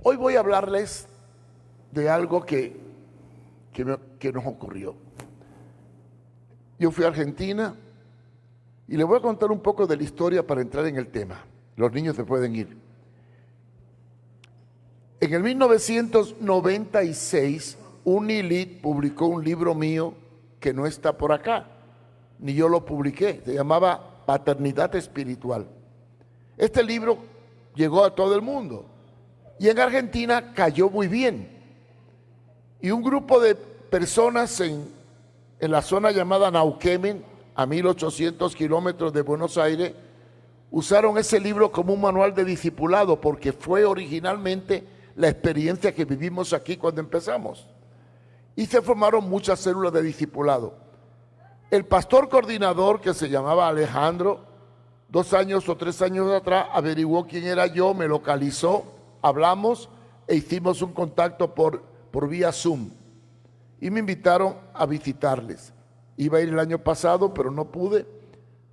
Hoy voy a hablarles de algo que nos ocurrió. Yo fui a Argentina y les voy a contar un poco de la historia para entrar en el tema. Los niños se pueden ir. En el 1996, Unilit publicó un libro mío que no está por acá, ni yo lo publiqué. Se llamaba Paternidad Espiritual. Este libro llegó a todo el mundo y en Argentina cayó muy bien. Y un grupo de personas en la zona llamada Neuquén, a 1800 kilómetros de Buenos Aires, usaron ese libro como un manual de discipulado porque fue originalmente la experiencia que vivimos aquí cuando empezamos. Y se formaron muchas células de discipulado. El pastor coordinador, que se llamaba Alejandro, 2 años o 3 años atrás, averiguó quién era yo, me localizó, hablamos e hicimos un contacto por vía Zoom. Y me invitaron a visitarles. Iba a ir el año pasado, pero no pude.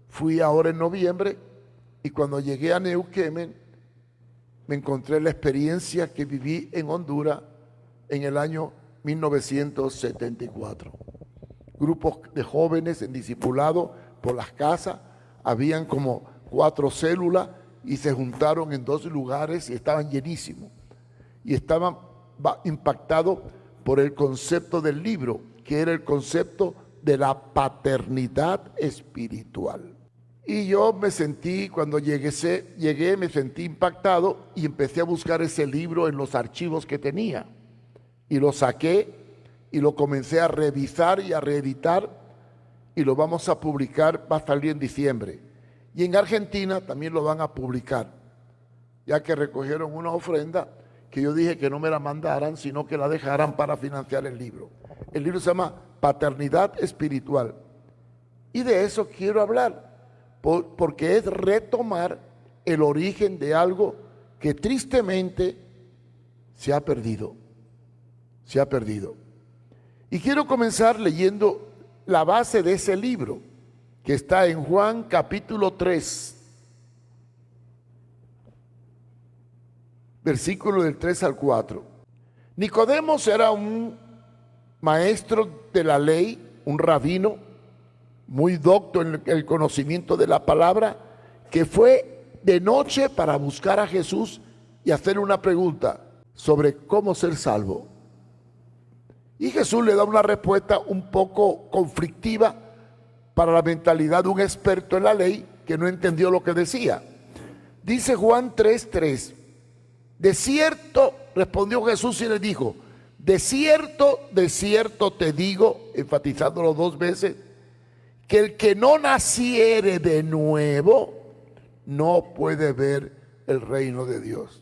Fui ahora en noviembre y cuando llegué a Neuquén, me encontré la experiencia que viví en Honduras en el año 1974. Grupos de jóvenes en discipulado por las casas, habían como 4 células y se juntaron en 2 lugares y estaban llenísimos. Y estaban impactados por el concepto del libro, que era el concepto de la paternidad espiritual. Y yo me sentí, cuando llegué, me sentí impactado y empecé a buscar ese libro en los archivos que tenía. Y lo saqué y lo comencé a revisar y a reeditar y lo vamos a publicar, va a salir en diciembre. Y en Argentina también lo van a publicar, ya que recogieron una ofrenda que yo dije que no me la mandaran, sino que la dejaran para financiar el libro. El libro se llama Paternidad Espiritual. Y de eso quiero hablar, porque es retomar el origen de algo que tristemente se ha perdido. Se ha perdido. Y quiero comenzar leyendo la base de ese libro, que está en Juan capítulo 3, versículo del 3 al 4. Nicodemo era un maestro de la ley, un rabino, muy docto en el conocimiento de la palabra, que fue de noche para buscar a Jesús y hacerle una pregunta sobre cómo ser salvo. Y Jesús le da una respuesta un poco conflictiva para la mentalidad de un experto en la ley que no entendió lo que decía. Dice Juan 3:3, de cierto, respondió Jesús y le dijo, de cierto te digo, enfatizándolo 2 veces, que el que no naciere de nuevo no puede ver el reino de Dios.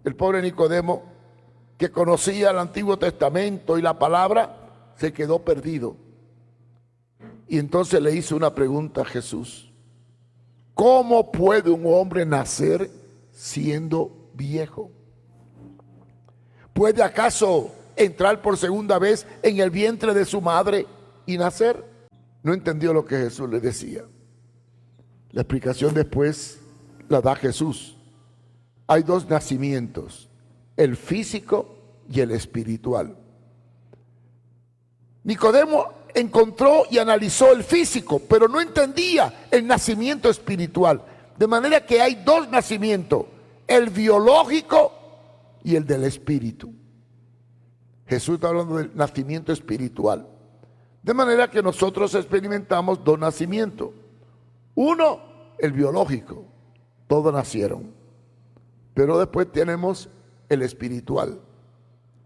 El pobre Nicodemo, que conocía el Antiguo Testamento y la palabra, se quedó perdido. Y entonces le hizo una pregunta a Jesús. ¿Cómo puede un hombre nacer siendo viejo? ¿Puede acaso entrar por segunda vez en el vientre de su madre y nacer? No entendió lo que Jesús le decía. La explicación después la da Jesús. Hay 2 nacimientos, el físico y el espiritual. Nicodemo encontró y analizó el físico, pero no entendía el nacimiento espiritual. De manera que hay 2 nacimientos, el biológico y el del espíritu. Jesús está hablando del nacimiento espiritual. De manera que nosotros experimentamos 2 nacimientos. Uno, el biológico, todos nacieron. Pero después tenemos el espiritual,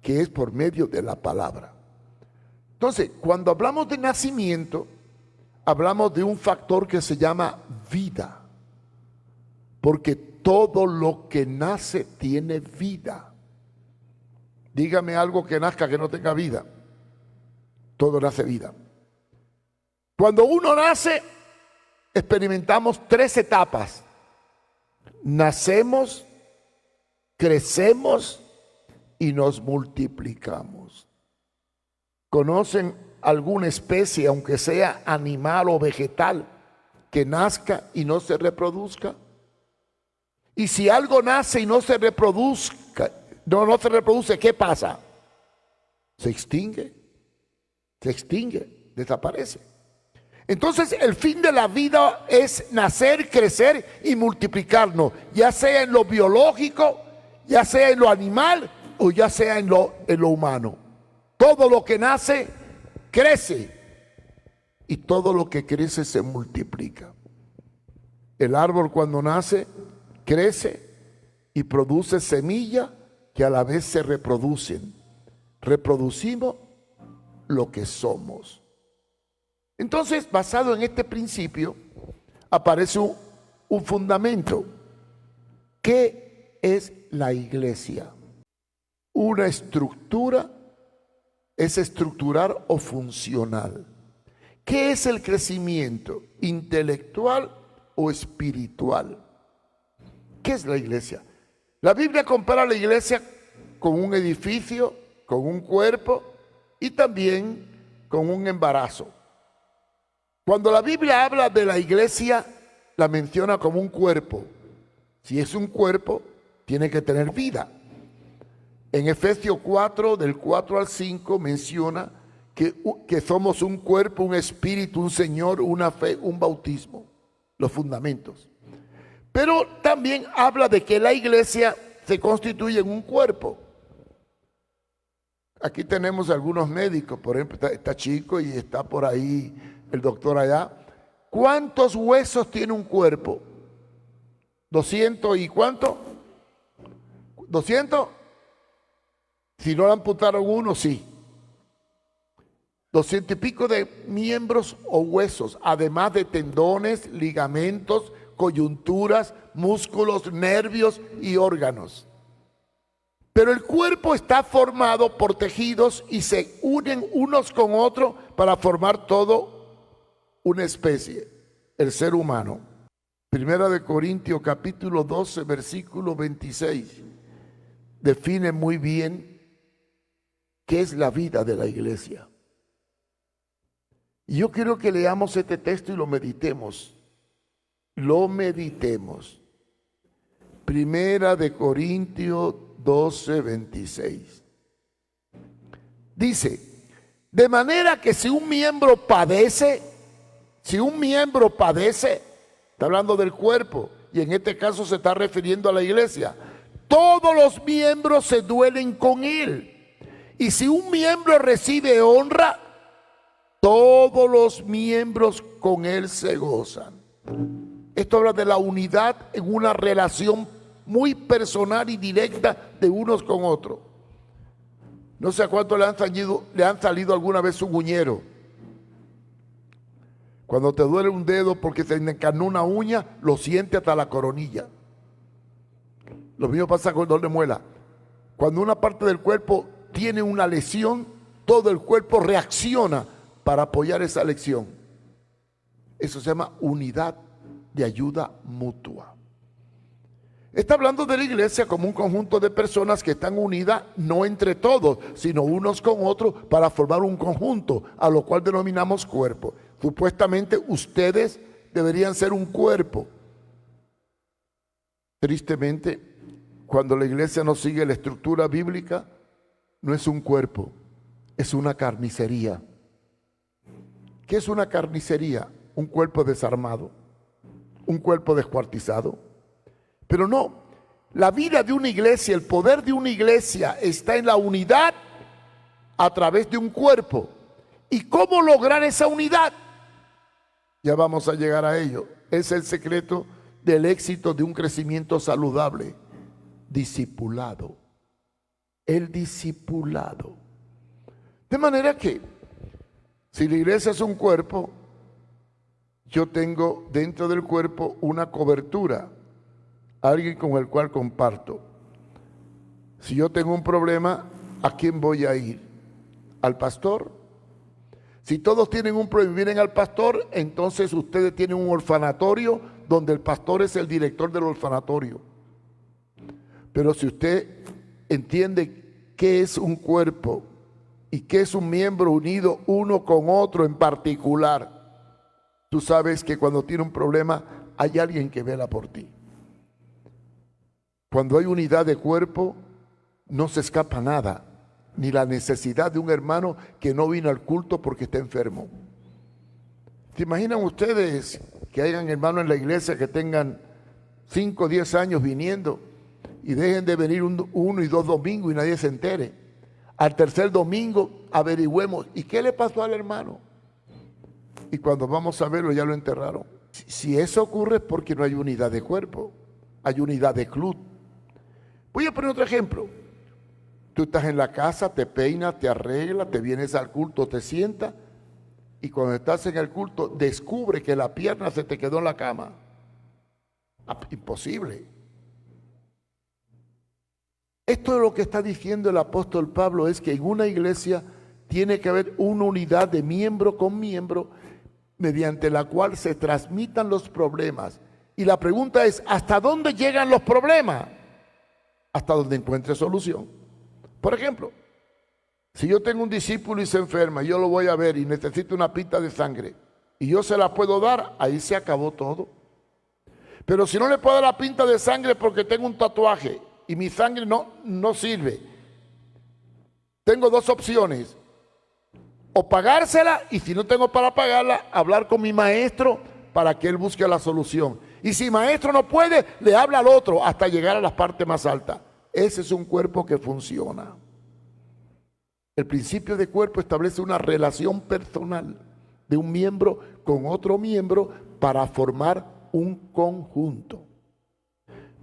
que es por medio de la palabra. Entonces, cuando hablamos de nacimiento, hablamos de un factor que se llama vida. Porque todo lo que nace tiene vida. Dígame algo que nazca que no tenga vida. Todo nace vida. Cuando uno nace, experimentamos 3 etapas. Nacemos, crecemos y nos multiplicamos. ¿Conocen alguna especie, aunque sea animal o vegetal, que nazca y no se reproduzca? Y si algo nace y no se reproduzca no se reproduce, ¿qué pasa? Se extingue, desaparece. Entonces el fin de la vida es nacer, crecer y multiplicarnos, ya sea en lo biológico, ya sea en lo animal o ya sea en lo humano. Todo lo que nace, crece, y todo lo que crece se multiplica. El árbol cuando nace, crece y produce semillas que a la vez se reproducen. Reproducimos lo que somos. Entonces, basado en este principio, aparece un fundamento. ¿Qué es la iglesia? Una estructura, es estructural o funcional. ¿Qué es el crecimiento? ¿Intelectual o espiritual? ¿Qué es la iglesia? La Biblia compara la iglesia con un edificio, con un cuerpo y también con un embarazo. Cuando la Biblia habla de la iglesia, la menciona como un cuerpo. Si es un cuerpo, tiene que tener vida. En Efesios 4, del 4 al 5, menciona que somos un cuerpo, un espíritu, un Señor, una fe, un bautismo, los fundamentos. Pero también habla de que la iglesia se constituye en un cuerpo. Aquí tenemos algunos médicos, por ejemplo, está Chico y está por ahí el doctor allá. ¿Cuántos huesos tiene un cuerpo? ¿200 y cuánto? ¿200? Si no le amputaron uno, sí. 200 y pico de miembros o huesos, además de tendones, ligamentos, coyunturas, músculos, nervios y órganos. Pero el cuerpo está formado por tejidos y se unen unos con otros para formar todo una especie, el ser humano. Primera de Corintios capítulo 12, versículo 26, define muy bien qué es la vida de la iglesia. Y yo quiero que leamos este texto y lo meditemos. Lo meditemos. Primera de Corintios 12, 26. Dice, de manera que si un miembro padece, está hablando del cuerpo, y en este caso se está refiriendo a la iglesia, todos los miembros se duelen con él. Y si un miembro recibe honra, todos los miembros con él se gozan. Esto habla de la unidad en una relación muy personal y directa de unos con otros. No sé a cuánto le han salido alguna vez un uñero. Cuando te duele un dedo porque se encarnó una uña, lo siente hasta la coronilla. Lo mismo pasa con el dolor de muela. Cuando una parte del cuerpo tiene una lesión, todo el cuerpo reacciona para apoyar esa lesión. Eso se llama unidad de ayuda mutua. Está hablando de la iglesia como un conjunto de personas que están unidas no entre todos, sino unos con otros para formar un conjunto, a lo cual denominamos cuerpo. Supuestamente ustedes deberían ser un cuerpo. Tristemente, cuando la iglesia no sigue la estructura bíblica, no es un cuerpo, es una carnicería. ¿Qué es una carnicería? Un cuerpo desarmado, un cuerpo descuartizado. Pero no, la vida de una iglesia, el poder de una iglesia está en la unidad a través de un cuerpo. ¿Y cómo lograr esa unidad? Ya vamos a llegar a ello. Es el secreto del éxito de un crecimiento saludable. Discipulado. El discipulado. De manera que, si la iglesia es un cuerpo, yo tengo dentro del cuerpo una cobertura, alguien con el cual comparto. Si yo tengo un problema, ¿a quién voy a ir? ¿Al pastor? Si todos tienen un problema y vienen al pastor, entonces ustedes tienen un orfanatorio donde el pastor es el director del orfanatorio. Pero si usted entiende qué es un cuerpo y qué es un miembro unido uno con otro en particular, tú sabes que cuando tiene un problema hay alguien que vela por ti. Cuando hay unidad de cuerpo, no se escapa nada, ni la necesidad de un hermano que no vino al culto porque está enfermo. ¿Se imaginan ustedes que hayan hermanos en la iglesia que tengan 5 o 10 años viniendo y dejen de venir 1 y 2 domingos y nadie se entere? Al tercer domingo averigüemos, ¿y qué le pasó al hermano? Y cuando vamos a verlo ya lo enterraron. Si eso ocurre es porque no hay unidad de cuerpo, hay unidad de club. Voy a poner otro ejemplo. Tú estás en la casa, te peinas, te arreglas, te vienes al culto, te sientas, y cuando estás en el culto descubre que la pierna se te quedó en la cama. Imposible. Esto es lo que está diciendo el apóstol Pablo, es que en una iglesia tiene que haber una unidad de miembro con miembro mediante la cual se transmitan los problemas. Y la pregunta es, ¿hasta dónde llegan los problemas? Hasta donde encuentre solución. Por ejemplo, si yo tengo un discípulo y se enferma, yo lo voy a ver y necesito una pinta de sangre, y yo se la puedo dar, ahí se acabó todo. Pero si no le puedo dar la pinta de sangre porque tengo un tatuaje y mi sangre no sirve, tengo 2 opciones: o pagársela, y si no tengo para pagarla, hablar con mi maestro para que él busque la solución. Y si maestro no puede, le habla al otro hasta llegar a las partes más altas. Ese es un cuerpo que funciona. El principio de cuerpo establece una relación personal de un miembro con otro miembro para formar un conjunto.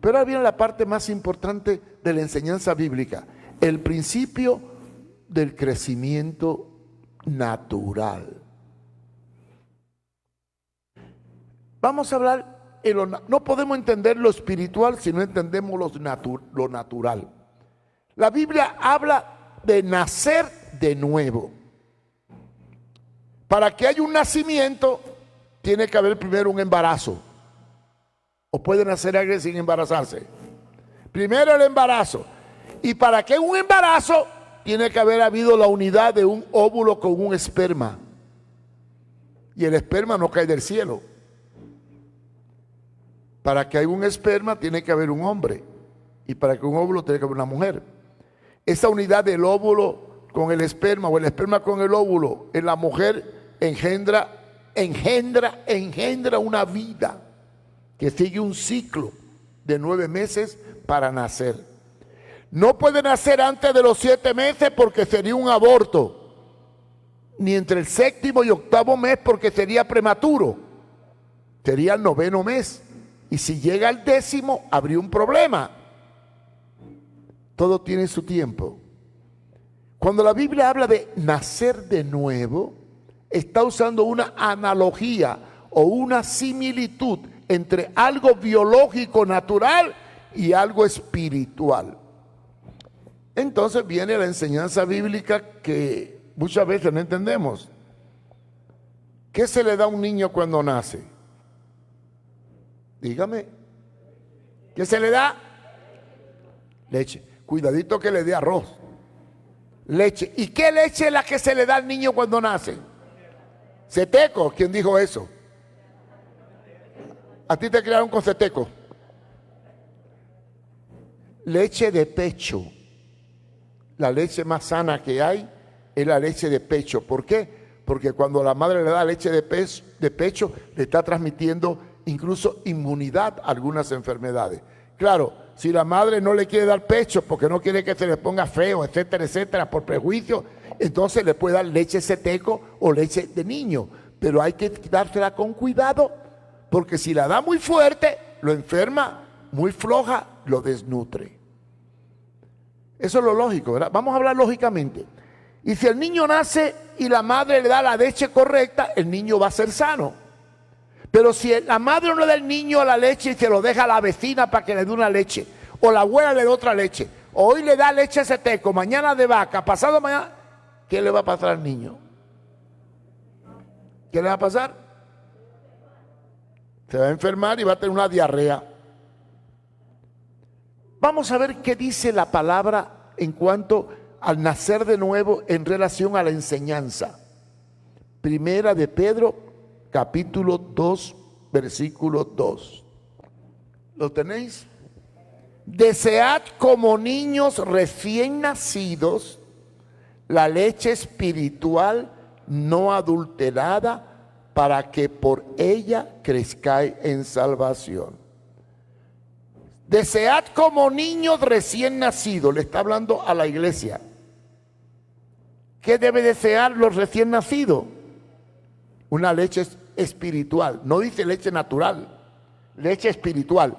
Pero ahora viene la parte más importante de la enseñanza bíblica, el principio del crecimiento natural. Vamos a hablar, no podemos entender lo espiritual si no entendemos lo natural. La Biblia habla de nacer de nuevo. Para que haya un nacimiento, tiene que haber primero un embarazo. ¿O puede nacer alguien sin embarazarse? Primero el embarazo. Y para que haya un embarazo, tiene que haber habido la unidad de un óvulo con un esperma. Y el esperma no cae del cielo. Para que haya un esperma, tiene que haber un hombre. Y para que un óvulo, tiene que haber una mujer. Esa unidad del óvulo con el esperma, o el esperma con el óvulo, en la mujer engendra una vida que sigue un ciclo de 9 meses para nacer. No puede nacer antes de los 7 meses porque sería un aborto, ni entre el 7º y 8º mes porque sería prematuro, sería el 9º mes, y si llega al 10º habría un problema. Todo tiene su tiempo. Cuando la Biblia habla de nacer de nuevo, está usando una analogía o una similitud entre algo biológico natural y algo espiritual. Entonces viene la enseñanza bíblica que muchas veces no entendemos. ¿Qué se le da a un niño cuando nace? Dígame. ¿Qué se le da? Leche. Cuidadito que le dé arroz. Leche. ¿Y qué leche es la que se le da al niño cuando nace? Ceteco. ¿Quién dijo eso? ¿A ti te criaron con ceteco? Leche de pecho. La leche más sana que hay es la leche de pecho. ¿Por qué? Porque cuando la madre le da leche de pecho, le está transmitiendo incluso inmunidad a algunas enfermedades. Claro, si la madre no le quiere dar pecho porque no quiere que se le ponga feo, etcétera, etcétera, por prejuicio, entonces le puede dar leche ceteco o leche de niño. Pero hay que dársela con cuidado, porque si la da muy fuerte, lo enferma, muy floja, lo desnutre. Eso es lo lógico, ¿verdad? Vamos a hablar lógicamente. Y si el niño nace y la madre le da la leche correcta, el niño va a ser sano. Pero si la madre no le da al niño la leche y se lo deja a la vecina para que le dé una leche, o la abuela le da otra leche, o hoy le da leche ceteco, mañana de vaca, pasado mañana, ¿qué le va a pasar al niño? ¿Qué le va a pasar? Se va a enfermar y va a tener una diarrea. Vamos a ver qué dice la palabra en cuanto al nacer de nuevo en relación a la enseñanza. Primera de Pedro, capítulo 2, versículo 2. ¿Lo tenéis? Desead como niños recién nacidos la leche espiritual no adulterada, para que por ella crezcáis en salvación. Desead como niños recién nacidos. Le está hablando a la iglesia. ¿Qué debe desear los recién nacidos? Una leche espiritual. No dice leche natural, leche espiritual.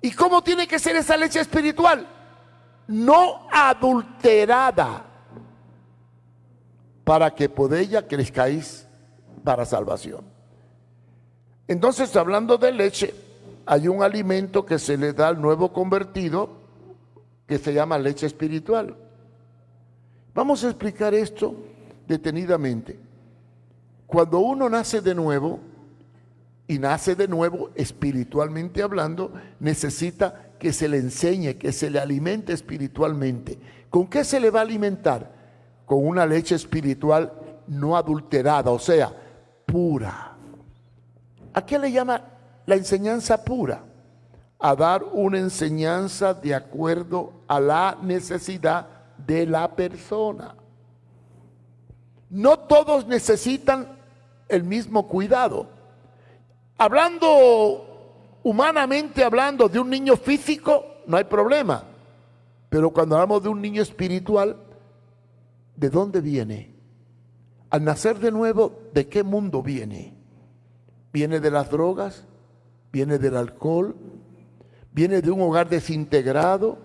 ¿Y cómo tiene que ser esa leche espiritual? No adulterada, para que por ella crezcáis para salvación. Entonces, hablando de leche, hay un alimento que se le da al nuevo convertido que se llama leche espiritual. Vamos a explicar esto detenidamente. Cuando uno nace de nuevo, y nace de nuevo espiritualmente hablando, necesita que se le enseñe, que se le alimente espiritualmente. ¿Con qué se le va a alimentar? Con una leche espiritual no adulterada, o sea, pura. ¿A qué le llama la enseñanza pura? A dar una enseñanza de acuerdo a la necesidad de la persona. No todos necesitan el mismo cuidado. Hablando humanamente, hablando de un niño físico, no hay problema. Pero cuando hablamos de un niño espiritual, ¿de dónde viene? Al nacer de nuevo, ¿de qué mundo viene? ¿Viene de las drogas? ¿Viene del alcohol? ¿Viene de un hogar desintegrado?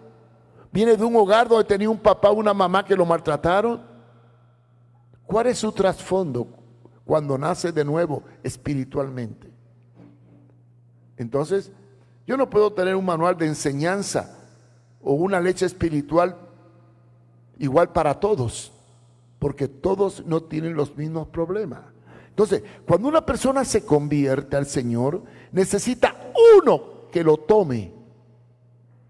¿Viene de un hogar donde tenía un papá o una mamá que lo maltrataron? ¿Cuál es su trasfondo cuando nace de nuevo espiritualmente? Entonces, yo no puedo tener un manual de enseñanza o una leche espiritual igual para todos, porque todos no tienen los mismos problemas. Entonces, cuando una persona se convierte al Señor, necesita uno que lo tome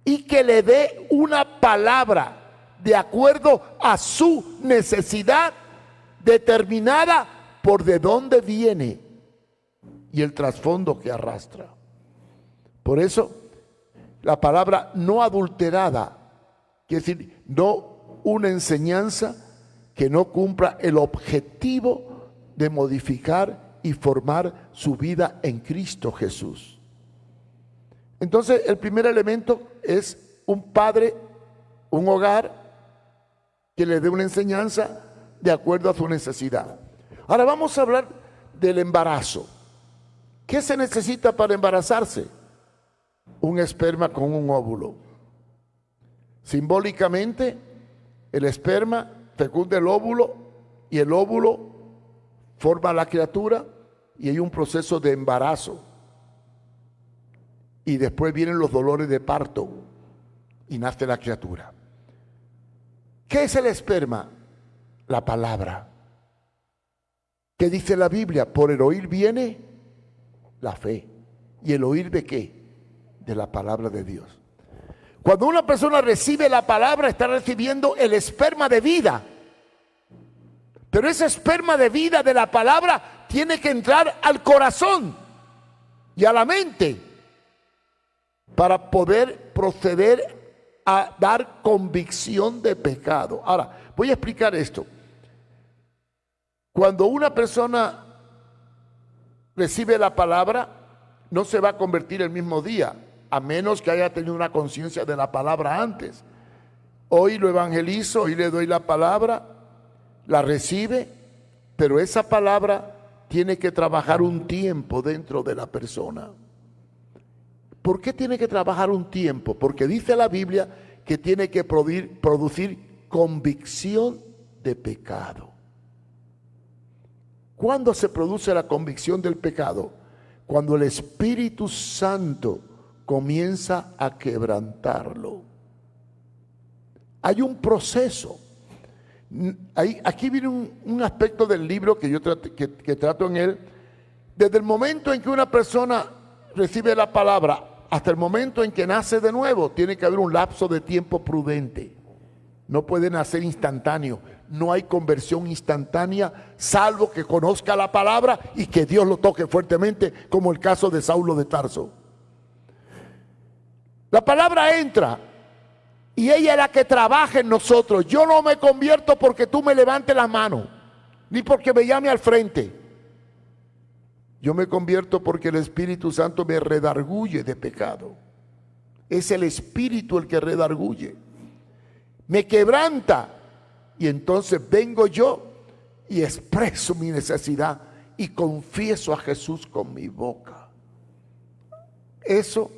y que le dé una palabra de acuerdo a su necesidad determinada por de dónde viene y el trasfondo que arrastra. Por eso, la palabra no adulterada, quiere decir, no una enseñanza que no cumpla el objetivo de modificar y formar su vida en Cristo Jesús. Entonces, el primer elemento es un padre, un hogar que le dé una enseñanza de acuerdo a su necesidad. Ahora vamos a hablar del embarazo. ¿Qué se necesita para embarazarse? Un esperma con un óvulo. Simbólicamente, el esperma fecunda el óvulo y el óvulo forma a la criatura y hay un proceso de embarazo. Y después vienen los dolores de parto y nace la criatura. ¿Qué es el esperma? La palabra. ¿Qué dice la Biblia? Por el oír viene la fe. ¿Y el oír de qué? De la palabra de Dios. Cuando una persona recibe la palabra, está recibiendo el esperma de vida. Pero ese esperma de vida de la palabra tiene que entrar al corazón y a la mente para poder proceder a dar convicción de pecado. Ahora, voy a explicar esto. Cuando una persona recibe la palabra, no se va a convertir el mismo día, a menos que haya tenido una conciencia de la palabra antes. Hoy lo evangelizo, hoy le doy la palabra, la recibe, pero esa palabra tiene que trabajar un tiempo dentro de la persona. ¿Por qué tiene que trabajar un tiempo? Porque dice la Biblia que tiene que producir convicción de pecado. ¿Cuándo se produce la convicción del pecado? Cuando el Espíritu Santo comienza a quebrantarlo. Hay un proceso. Aquí viene un aspecto del libro que yo trato en él. Desde el momento en que una persona recibe la palabra hasta el momento en que nace de nuevo, tiene que haber un lapso de tiempo prudente. No puede nacer instantáneo. No hay conversión instantánea, salvo que conozca la palabra y que Dios lo toque fuertemente, como el caso de Saulo de Tarso. La palabra entra y ella es la que trabaja en nosotros. Yo no me convierto porque tú me levantes la mano, ni porque me llame al frente. Yo me convierto porque el Espíritu Santo me redarguye de pecado. Es el Espíritu el que redarguye. Me quebranta y entonces vengo yo y expreso mi necesidad y confieso a Jesús con mi boca. Eso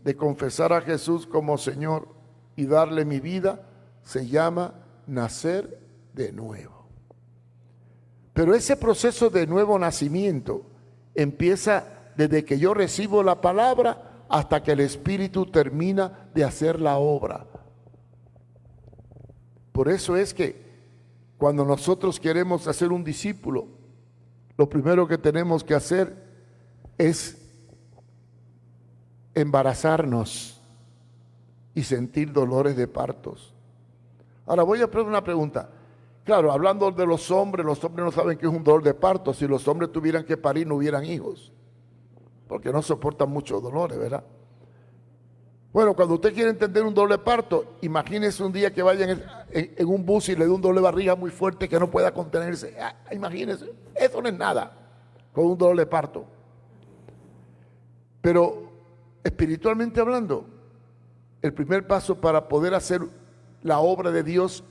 de confesar a Jesús como Señor y darle mi vida se llama nacer de nuevo. Pero ese proceso de nuevo nacimiento empieza desde que yo recibo la palabra hasta que el Espíritu termina de hacer la obra. Por eso es que cuando nosotros queremos hacer un discípulo, lo primero que tenemos que hacer es embarazarnos y sentir dolores de partos. Ahora voy a hacer una pregunta. Claro, hablando de los hombres no saben qué es un dolor de parto. Si los hombres tuvieran que parir, no hubieran hijos, porque no soportan muchos dolores, ¿verdad? Bueno, cuando usted quiere entender un dolor de parto, imagínese un día que vayan en un bus y le dé un dolor de barriga muy fuerte que no pueda contenerse. Imagínese, eso no es nada con un dolor de parto. Pero espiritualmente hablando, el primer paso para poder hacer la obra de Dios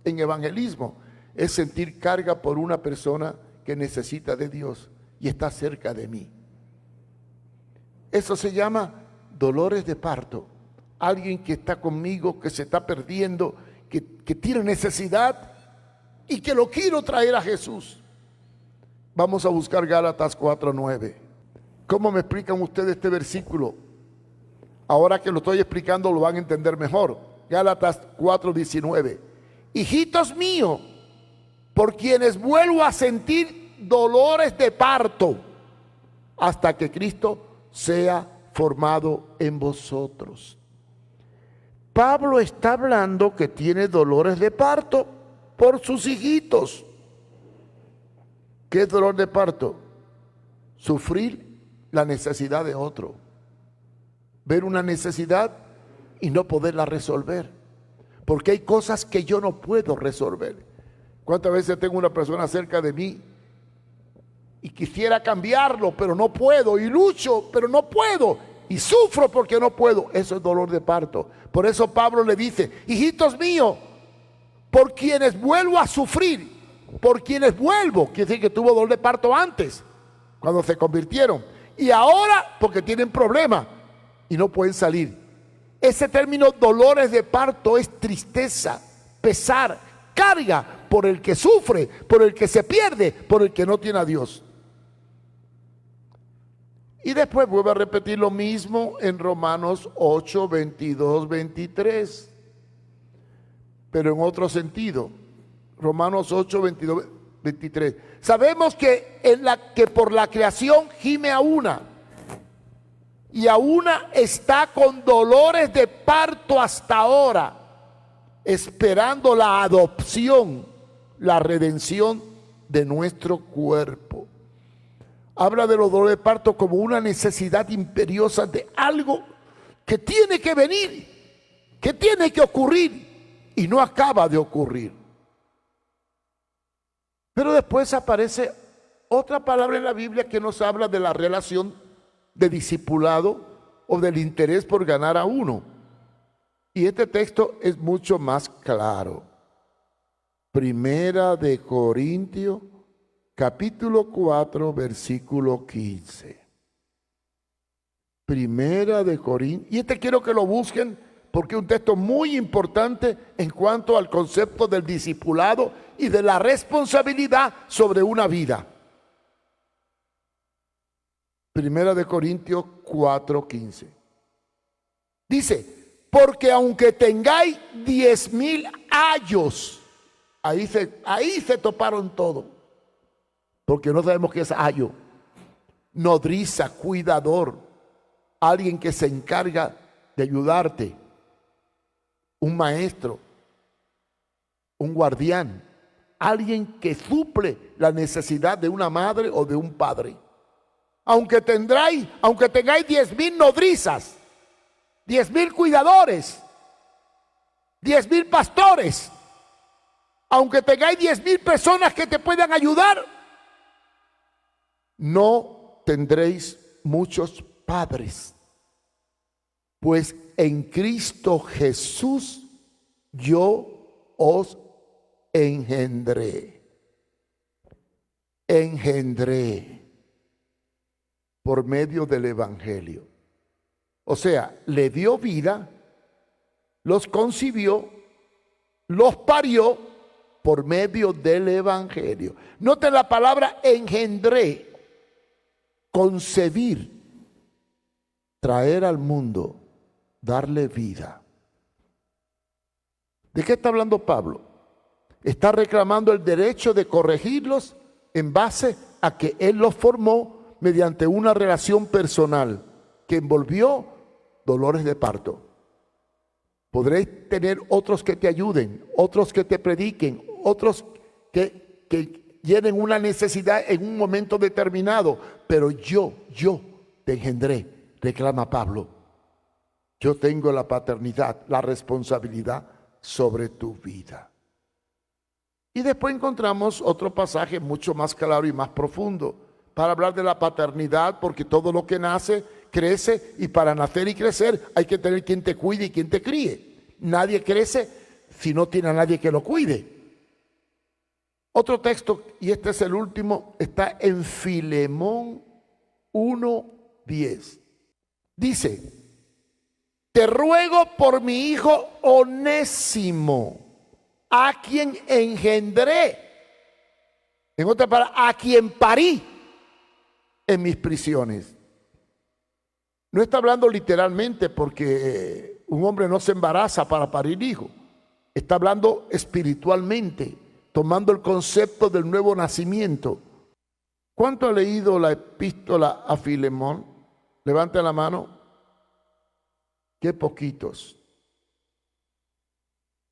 en evangelismo es sentir carga por una persona que necesita de Dios y está cerca de mí. Eso se llama dolores de parto. Alguien que está conmigo, que se está perdiendo, que tiene necesidad y que lo quiero traer a Jesús. Vamos a buscar Gálatas 4:9. ¿Cómo me explican ustedes este versículo? Ahora que lo estoy explicando lo van a entender mejor. Gálatas 4:19. Hijitos míos, por quienes vuelvo a sentir dolores de parto hasta que Cristo sea formado en vosotros. Pablo está hablando que tiene dolores de parto por sus hijitos. ¿Qué es dolor de parto? Sufrir la necesidad de otro. Ver una necesidad y no poderla resolver. Porque hay cosas que yo no puedo resolver. ¿Cuántas veces tengo una persona cerca de mí y quisiera cambiarlo, pero no puedo? Y lucho, pero no puedo. Y sufro porque no puedo. Eso es dolor de parto. Por eso Pablo le dice: hijitos míos, por quienes vuelvo a sufrir, por quienes vuelvo, quiere decir que tuvo dolor de parto antes, cuando se convirtieron, y ahora porque tienen problemas y no pueden salir. Ese término dolores de parto es tristeza, pesar, carga por el que sufre, por el que se pierde, por el que no tiene a Dios. Y después vuelve a repetir lo mismo en Romanos 8, 22, 23. Pero en otro sentido. Romanos 8, 22, 23. Sabemos que por la creación gime a una. Y a una está con dolores de parto hasta ahora, esperando la adopción, la redención de nuestro cuerpo. Habla de los dolores de parto como una necesidad imperiosa de algo que tiene que venir, que tiene que ocurrir y no acaba de ocurrir. Pero después aparece otra palabra en la Biblia que nos habla de la relación de discipulado o del interés por ganar a uno. Y este texto es mucho más claro. Primera de Corintios, capítulo 4, versículo 15. Primera de Corintios. Y este quiero que lo busquen porque es un texto muy importante en cuanto al concepto del discipulado y de la responsabilidad sobre una vida. Primera de Corintios 4:15. Dice: porque aunque tengáis 10,000 ayos, ahí se toparon todo. Porque no sabemos qué es ayo. Nodriza, cuidador, alguien que se encarga de ayudarte, un maestro, un guardián, alguien que suple la necesidad de una madre o de un padre. Aunque tengáis 10,000 nodrizas, 10,000 cuidadores, 10,000 pastores. Aunque tengáis 10,000 personas que te puedan ayudar, no tendréis muchos padres. Pues en Cristo Jesús yo os engendré. Engendré por medio del Evangelio. O sea, le dio vida, los concibió, los parió por medio del Evangelio. Noten la palabra engendré, concebir, traer al mundo, darle vida. ¿De qué está hablando Pablo? Está reclamando el derecho de corregirlos en base a que él los formó mediante una relación personal que envolvió dolores de parto. Podréis tener otros que te ayuden, otros que te prediquen, otros que llenen una necesidad en un momento determinado, pero yo te engendré, reclama Pablo. Yo tengo la paternidad, la responsabilidad sobre tu vida. Y después encontramos otro pasaje mucho más claro y más profundo para hablar de la paternidad, porque todo lo que nace, crece, y para nacer y crecer hay que tener quien te cuide y quien te críe. Nadie crece si no tiene a nadie que lo cuide. Otro texto, y este es el último, está en Filemón 1:10. Dice: te ruego por mi hijo Onésimo, a quien engendré, en otras palabras, a quien parí en mis prisiones. No está hablando literalmente, porque un hombre no se embaraza para parir hijo. Está hablando espiritualmente, tomando el concepto del nuevo nacimiento. ¿Cuánto ha leído la epístola a Filemón? Levanten la mano. Qué poquitos.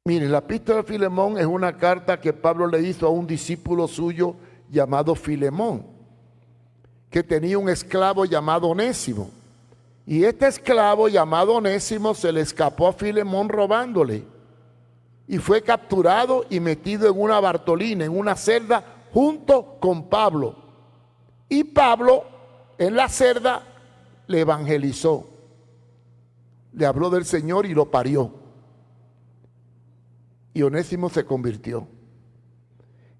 Miren, la epístola de Filemón es una carta que Pablo le hizo a un discípulo suyo llamado Filemón, que tenía un esclavo llamado Onésimo. Y este esclavo llamado Onésimo se le escapó a Filemón robándole. Y fue capturado y metido en una bartolina, en una celda, junto con Pablo. Y Pablo, en la celda, le evangelizó. Le habló del Señor y lo parió. Y Onésimo se convirtió.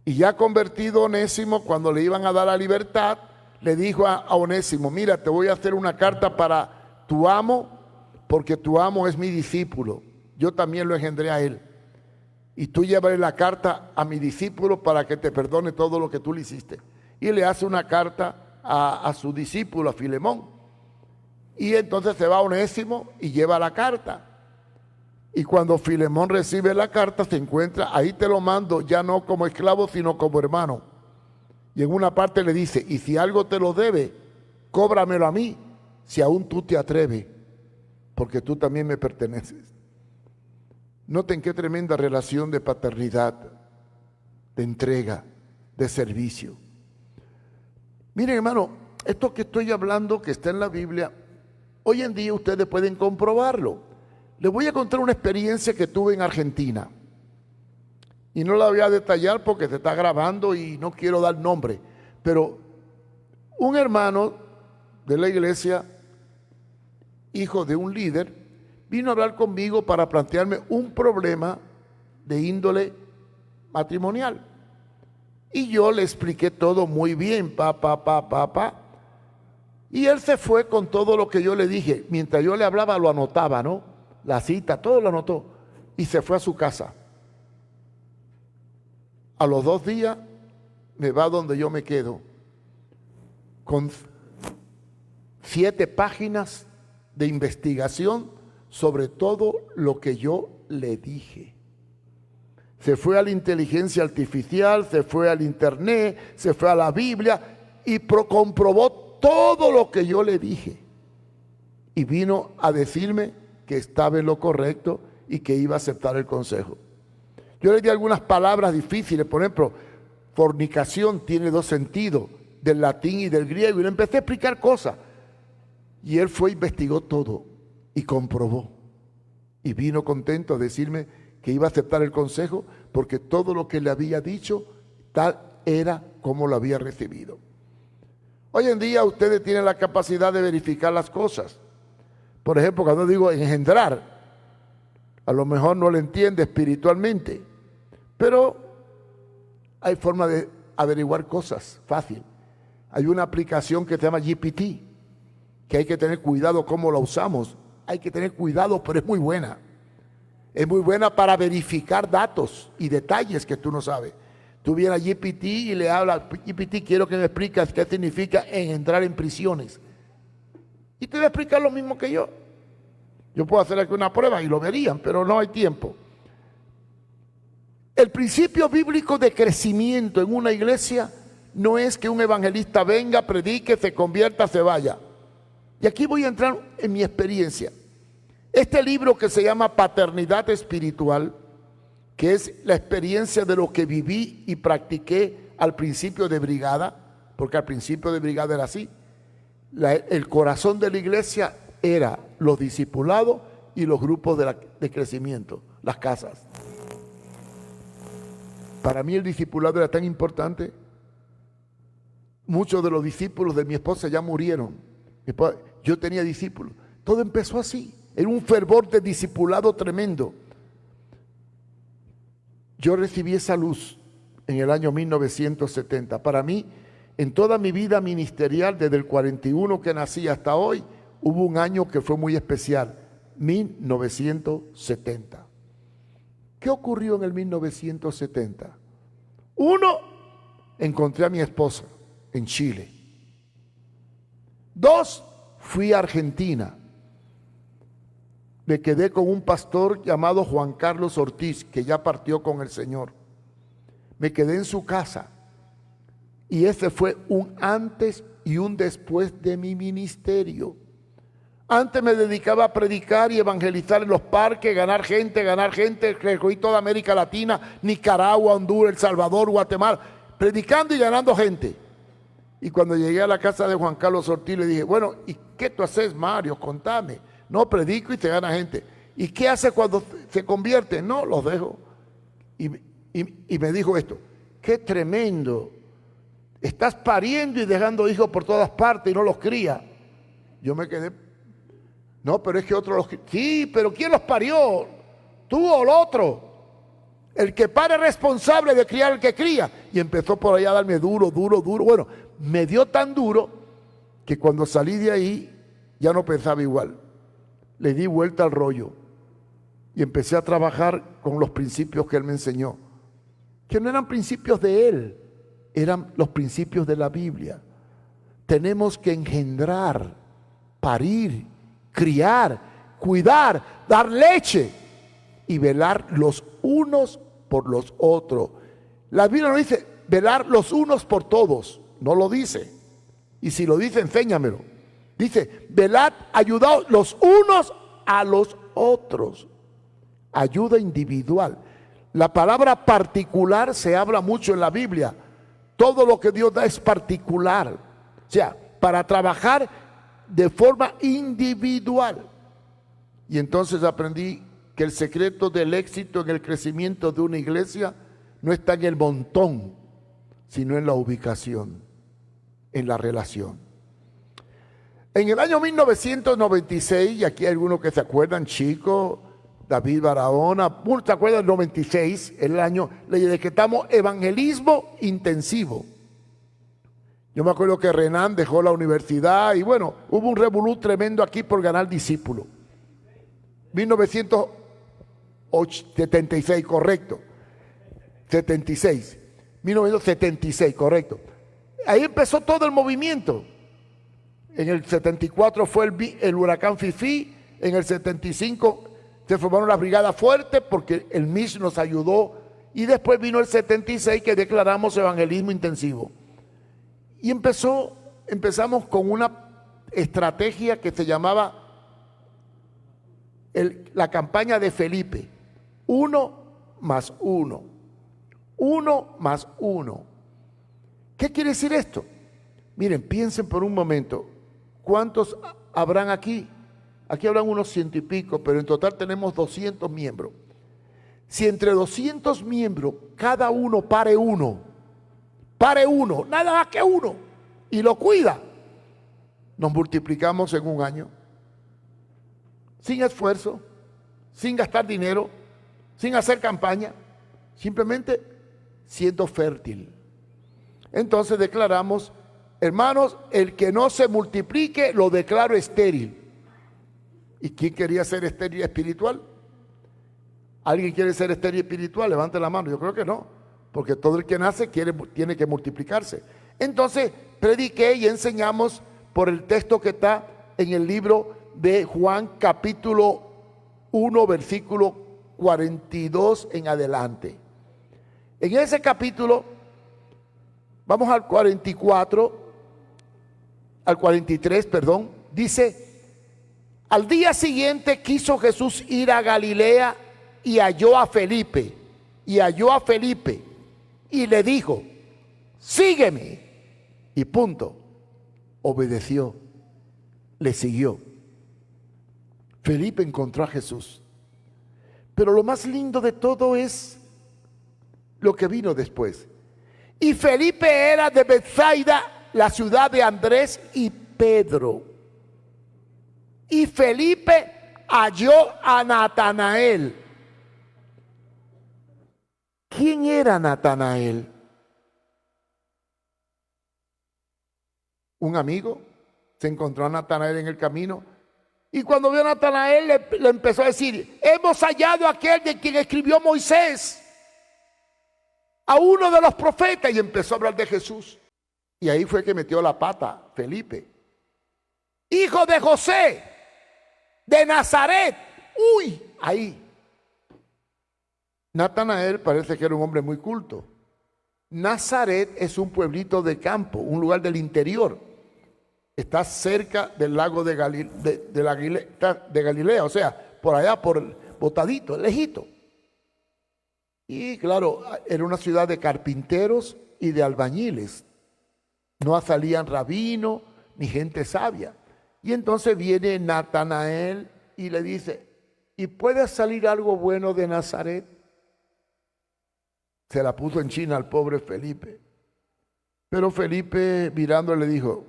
Y ya convertido Onésimo, cuando le iban a dar la libertad, le dijo a Onésimo: mira, te voy a hacer una carta para tu amo, porque tu amo es mi discípulo. Yo también lo engendré a él. Y tú llévale la carta a mi discípulo para que te perdone todo lo que tú le hiciste. Y le hace una carta a su discípulo, a Filemón. Y entonces se va Onésimo y lleva la carta. Y cuando Filemón recibe la carta, se encuentra: ahí te lo mando, ya no como esclavo, sino como hermano. Y en una parte le dice: y si algo te lo debe, cóbramelo a mí, si aún tú te atreves, porque tú también me perteneces. Noten qué tremenda relación de paternidad, de entrega, de servicio. Miren, hermano, esto que estoy hablando, que está en la Biblia, hoy en día ustedes pueden comprobarlo. Les voy a contar una experiencia que tuve en Argentina. Y no la voy a detallar porque se está grabando y no quiero dar nombre. Pero un hermano de la iglesia, hijo de un líder, vino a hablar conmigo para plantearme un problema de índole matrimonial. Y yo le expliqué todo muy bien, Y él se fue con todo lo que yo le dije. Mientras yo le hablaba, lo anotaba, ¿no? La cita, todo lo anotó. Y se fue a su casa. A los 2 días me va donde yo me quedo, con 7 páginas de investigación sobre todo lo que yo le dije. Se fue a la inteligencia artificial, se fue al internet, se fue a la Biblia y comprobó todo lo que yo le dije. Y vino a decirme que estaba en lo correcto y que iba a aceptar el consejo. Yo le di algunas palabras difíciles, por ejemplo, fornicación tiene 2 sentidos, del latín y del griego, y le empecé a explicar cosas. Y él fue e investigó todo. y comprobó. Y vino contento a decirme que iba a aceptar el consejo porque todo lo que le había dicho, tal era como lo había recibido. Hoy en día ustedes tienen la capacidad de verificar las cosas. Por ejemplo, cuando digo engendrar, a lo mejor no lo entiende espiritualmente, pero hay forma de averiguar cosas fácil. Hay una aplicación que se llama GPT, que hay que tener cuidado cómo la usamos. Hay que tener cuidado, pero es muy buena. Es muy buena para verificar datos y detalles que tú no sabes. Tú vienes a GPT y le hablas, GPT, quiero que me expliques qué significa engendrar en prisiones. Y te va a explicar lo mismo que yo. Yo puedo hacer aquí una prueba y lo verían, pero no hay tiempo. El principio bíblico de crecimiento en una iglesia no es que un evangelista venga, predique, se convierta, se vaya. Y aquí voy a entrar en mi experiencia. Este libro que se llama Paternidad Espiritual, que es la experiencia de lo que viví y practiqué al principio de brigada, porque al principio de brigada era así. El corazón de la iglesia era los discipulados y los grupos de crecimiento, las casas. Para mí el discipulado era tan importante. Muchos de los discípulos de mi esposa ya murieron. Yo tenía discípulos. Todo empezó así. Era un fervor de discipulado tremendo. Yo recibí esa luz en el año 1970. Para mí, en toda mi vida ministerial, desde el 41 que nací hasta hoy, hubo un año que fue muy especial, 1970. ¿Qué ocurrió en el 1970? Uno, encontré a mi esposa en Chile. Dos, fui a Argentina. Me quedé con un pastor llamado Juan Carlos Ortiz, que ya partió con el Señor. Me quedé en su casa. Y ese fue un antes y un después de mi ministerio. Antes me dedicaba a predicar y evangelizar en los parques, ganar gente, recorrí toda América Latina, Nicaragua, Honduras, El Salvador, Guatemala, predicando y ganando gente. Y cuando llegué a la casa de Juan Carlos Ortiz le dije, bueno, ¿y qué tú haces, Mario? Contame. No, predico y te gana gente. ¿Y qué hace cuando se convierte? No, los dejo. Y me dijo esto, qué tremendo. Estás pariendo y dejando hijos por todas partes y no los cría. Yo me quedé. No, pero es que otro los cría. Sí, pero ¿quién los parió? ¿Tú o el otro? El que para es responsable de criar al que cría. Y empezó por ahí a darme duro. Bueno, me dio tan duro que cuando salí de ahí ya no pensaba igual. Le di vuelta al rollo y empecé a trabajar con los principios que él me enseñó, que no eran principios de él, eran los principios de la Biblia. Tenemos que engendrar, parir, criar, cuidar, dar leche y velar los unos por los otros. La Biblia no dice velar los unos por todos, no lo dice. Y si lo dice, enséñamelo. Dice, velad, ayudaos los unos a los otros. Ayuda individual. La palabra particular se habla mucho en la Biblia. Todo lo que Dios da es particular. O sea, para trabajar de forma individual. Y entonces aprendí que el secreto del éxito en el crecimiento de una iglesia no está en el montón, sino en la ubicación, en la relación. En el año 1996, y aquí hay algunos que se acuerdan, Chico, David Barahona, ¿se acuerdan? El 96, el año, le decretamos evangelismo intensivo. Yo me acuerdo que Renan dejó la universidad y bueno, hubo un revolú tremendo aquí por ganar discípulos. 1976, correcto. 1976, correcto. Ahí empezó todo el movimiento. En el 74 fue el huracán Fifi, en el 75 se formaron las brigadas fuertes porque el MIS nos ayudó y después vino el 76 que declaramos evangelismo intensivo. Y empezamos con una estrategia que se llamaba la campaña de Felipe, 1 más 1, 1 más 1. ¿Qué quiere decir esto? Miren, piensen por un momento, ¿cuántos habrán aquí Aquí habrán unos 100 y pico, pero en total tenemos 200 miembros. Si entre 200 miembros cada uno pare uno, nada más que uno, y lo cuida, nos multiplicamos en un año, sin esfuerzo, sin gastar dinero, sin hacer campaña, simplemente siendo fértil. Entonces declaramos, hermanos, el que no se multiplique lo declaro estéril. ¿Y quién quería ser estéril espiritual? ¿Alguien quiere ser estéril espiritual? Levante la mano. Yo creo que no, porque todo el que nace tiene que multiplicarse. Entonces prediqué y enseñamos por el texto que está en el libro de Juan capítulo 1 versículo 42 en adelante. En ese capítulo, vamos al 43, dice: al día siguiente quiso Jesús ir a Galilea y halló a Felipe, y le dijo: sígueme. Y punto. Obedeció, le siguió. Felipe encontró a Jesús. Pero lo más lindo de todo es lo que vino después. Y Felipe era de Betsaida, la ciudad de Andrés y Pedro. Y Felipe halló a Natanael. ¿Quién era Natanael? Un amigo. Se encontró a Natanael en el camino. Y cuando vio a Natanael le empezó a decir: hemos hallado a aquel de quien escribió Moisés, a uno de los profetas. Y empezó a hablar de Jesús. Y ahí fue que metió la pata Felipe. Hijo de José, de Nazaret. Uy, ahí. Natanael parece que era un hombre muy culto. Nazaret es un pueblito de campo, un lugar del interior. Está cerca del lago de Galilea, o sea, por allá, botadito, lejito. Y claro, era una ciudad de carpinteros y de albañiles. No salían rabinos ni gente sabia. Y entonces viene Natanael y le dice: ¿y puede salir algo bueno de Nazaret? Se la puso en China al pobre Felipe. Pero Felipe, mirando, le dijo: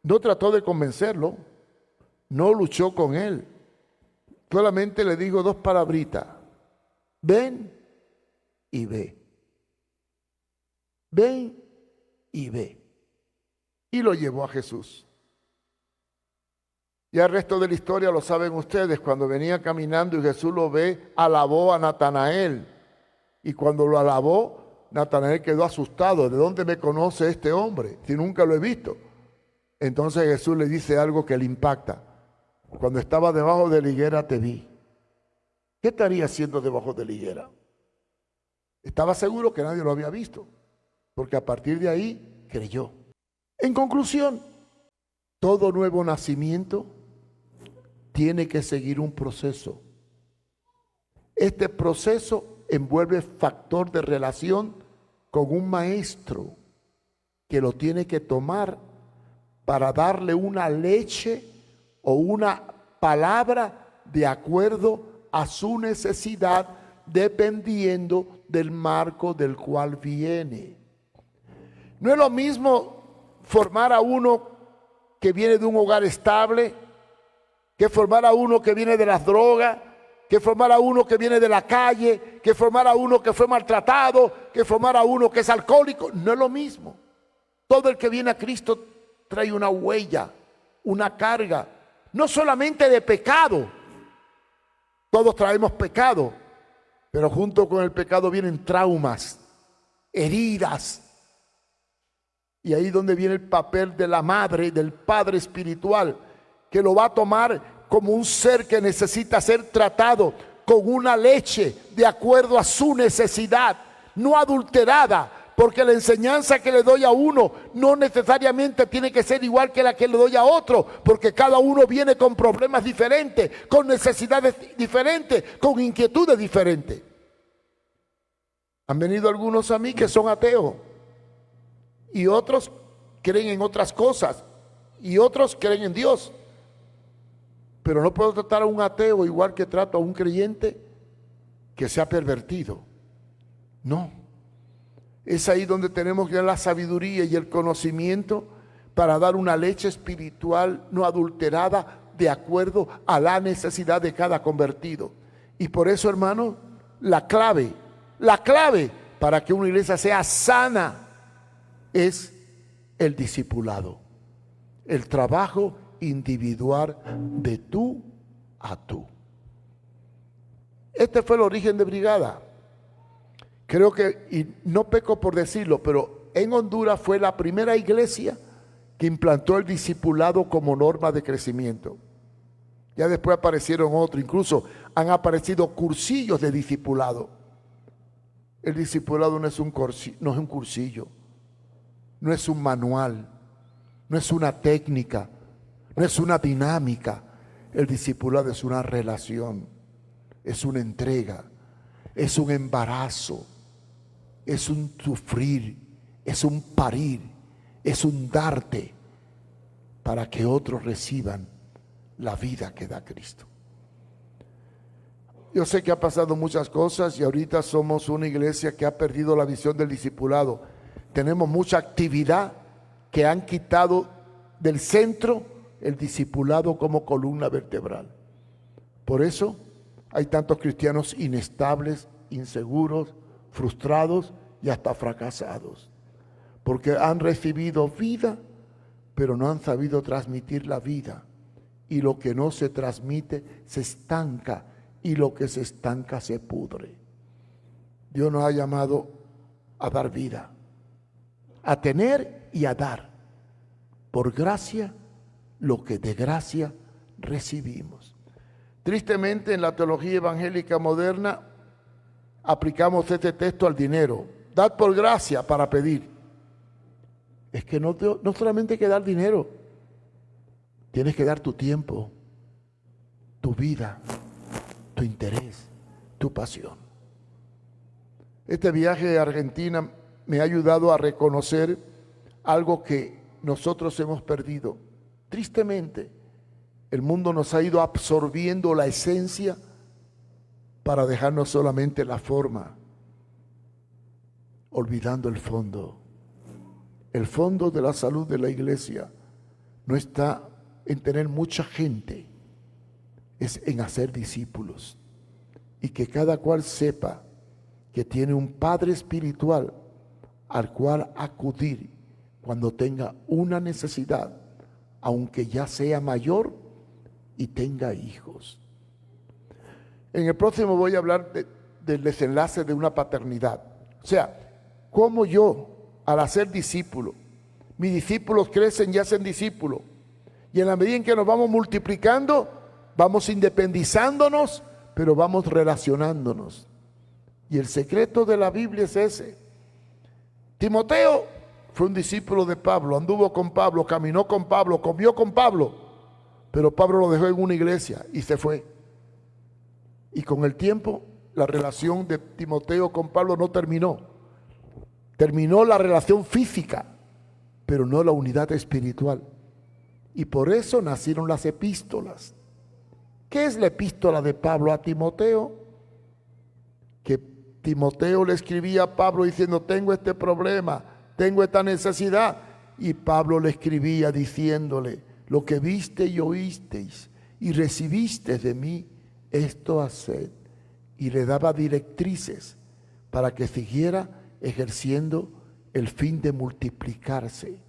no trató de convencerlo, no luchó con él, solamente le dijo dos palabritas: ven y ve. Ven y ve. Y lo llevó a Jesús. Ya el resto de la historia lo saben ustedes. Cuando venía caminando y Jesús lo ve, alabó a Natanael. Y cuando lo alabó, Natanael quedó asustado. ¿De dónde me conoce este hombre? Si nunca lo he visto. Entonces Jesús le dice algo que le impacta: cuando estaba debajo de la higuera te vi. ¿Qué estaría haciendo debajo de la higuera? Estaba seguro que nadie lo había visto, porque a partir de ahí creyó. En conclusión, todo nuevo nacimiento tiene que seguir un proceso. Este proceso envuelve factor de relación con un maestro que lo tiene que tomar para darle una leche o una palabra de acuerdo a su necesidad, dependiendo del marco del cual viene. No es lo mismo formar a uno que viene de un hogar estable, que formar a uno que viene de las drogas, que formar a uno que viene de la calle, que formar a uno que fue maltratado, que formar a uno que es alcohólico. No es lo mismo. Todo el que viene a Cristo trae una huella, una carga, no solamente de pecado. Todos traemos pecado, pero junto con el pecado vienen traumas, heridas. Y ahí es donde viene el papel de la madre y del padre espiritual, que lo va a tomar como un ser que necesita ser tratado con una leche de acuerdo a su necesidad, no adulterada, porque la enseñanza que le doy a uno no necesariamente tiene que ser igual que la que le doy a otro, porque cada uno viene con problemas diferentes, con necesidades diferentes, con inquietudes diferentes. Han venido algunos a mí que son ateos, y otros creen en otras cosas, y otros creen en Dios. Pero no puedo tratar a un ateo igual que trato a un creyente que se ha pervertido. No. Es ahí donde tenemos ya la sabiduría y el conocimiento para dar una leche espiritual no adulterada de acuerdo a la necesidad de cada convertido. Y por eso, hermano, la clave para que una iglesia sea sana es el discipulado, el trabajo individual de tú a tú. Este fue el origen de Brigada. Creo que, y no peco por decirlo, pero en Honduras fue la primera iglesia que implantó el discipulado como norma de crecimiento. Ya después aparecieron otros, incluso han aparecido cursillos de discipulado. El discipulado no es un cursillo, no es un manual, no es una técnica, no es una dinámica. El discipulado es una relación, es una entrega, es un embarazo, es un sufrir, es un parir, es un darte para que otros reciban la vida que da Cristo. Yo sé que ha pasado muchas cosas y ahorita somos una iglesia que ha perdido la visión del discipulado. Tenemos mucha actividad que han quitado del centro el discipulado como columna vertebral. Por eso hay tantos cristianos inestables, inseguros, frustrados y hasta fracasados. Porque han recibido vida, pero no han sabido transmitir la vida. Y lo que no se transmite se estanca, y lo que se estanca se pudre. Dios nos ha llamado a dar vida, a tener y a dar, por gracia, lo que de gracia recibimos. Tristemente, en la teología evangélica moderna, aplicamos este texto al dinero. Dad por gracia para pedir. Es que no solamente hay que dar dinero, tienes que dar tu tiempo, tu vida, tu interés, tu pasión. Este viaje a Argentina me ha ayudado a reconocer algo que nosotros hemos perdido. Tristemente, el mundo nos ha ido absorbiendo la esencia para dejarnos solamente la forma, olvidando el fondo. El fondo de la salud de la iglesia no está en tener mucha gente, es en hacer discípulos. Y que cada cual sepa que tiene un padre espiritual al cual acudir cuando tenga una necesidad, aunque ya sea mayor y tenga hijos. En el próximo voy a hablar del desenlace de una paternidad. O sea, cómo yo, al hacer discípulo, mis discípulos crecen y hacen discípulos. Y en la medida en que nos vamos multiplicando, vamos independizándonos, pero vamos relacionándonos. Y el secreto de la Biblia es ese. Timoteo fue un discípulo de Pablo, anduvo con Pablo, caminó con Pablo, comió con Pablo, pero Pablo lo dejó en una iglesia y se fue. Y con el tiempo, la relación de Timoteo con Pablo no terminó. Terminó la relación física, pero no la unidad espiritual. Y por eso nacieron las epístolas. ¿Qué es la epístola de Pablo a Timoteo? Que Timoteo le escribía a Pablo diciendo, tengo este problema, tengo esta necesidad. Y Pablo le escribía diciéndole, lo que viste y oísteis y recibiste de mí, esto haced. Y le daba directrices para que siguiera ejerciendo el fin de multiplicarse.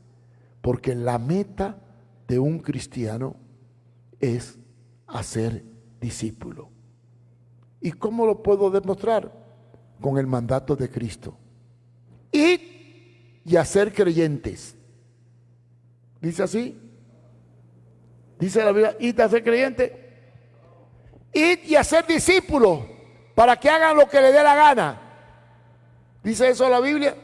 Porque la meta de un cristiano es hacer discípulo. ¿Y cómo lo puedo demostrar? Con el mandato de Cristo. Id y hacer creyentes. ¿Dice así? Dice la Biblia, id a ser creyente. Id y hacer discípulos para que hagan lo que le dé la gana. ¿Dice eso la Biblia?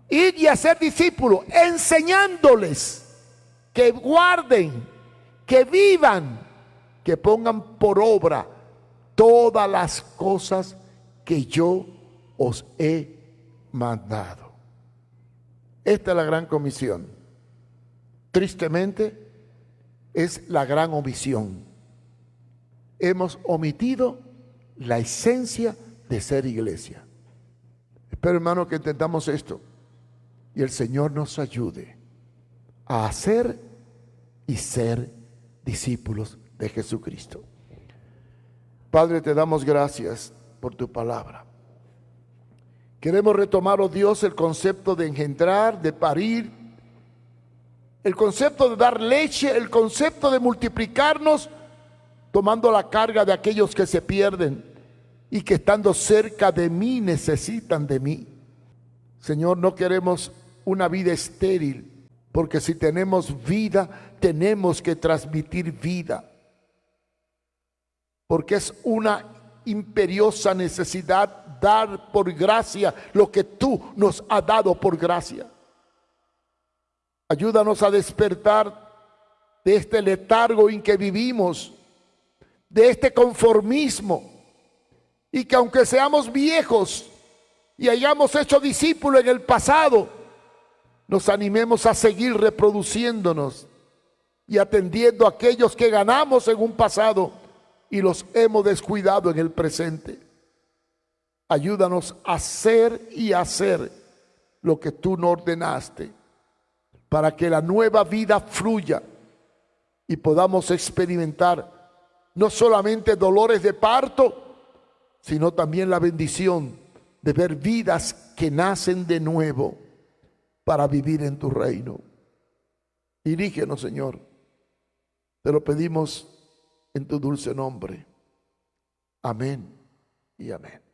Id y hacer discípulos, enseñándoles que guarden, que vivan, que pongan por obra todas las cosas que yo os he mandado. Esta es la gran comisión. Tristemente, es la gran omisión. Hemos omitido la esencia de ser iglesia. Espero, hermano, que entendamos esto y el Señor nos ayude a hacer y ser discípulos de Jesucristo. Padre, te damos gracias por tu palabra. Queremos retomar, oh Dios, el concepto de engendrar, de parir, el concepto de dar leche, el concepto de multiplicarnos, tomando la carga de aquellos que se pierden y que estando cerca de mí necesitan de mí. Señor, no queremos una vida estéril, porque si tenemos vida, tenemos que transmitir vida, porque es una imperiosa necesidad dar por gracia lo que tú nos has dado por gracia. Ayúdanos a despertar de este letargo en que vivimos, de este conformismo, y que aunque seamos viejos y hayamos hecho discípulos en el pasado, nos animemos a seguir reproduciéndonos y atendiendo a aquellos que ganamos en un pasado y los hemos descuidado en el presente. Ayúdanos a ser y hacer lo que tú nos ordenaste, para que la nueva vida fluya y podamos experimentar no solamente dolores de parto, sino también la bendición de ver vidas que nacen de nuevo para vivir en tu reino. Dirígenos, Señor. Te lo pedimos en tu dulce nombre. Amén y amén.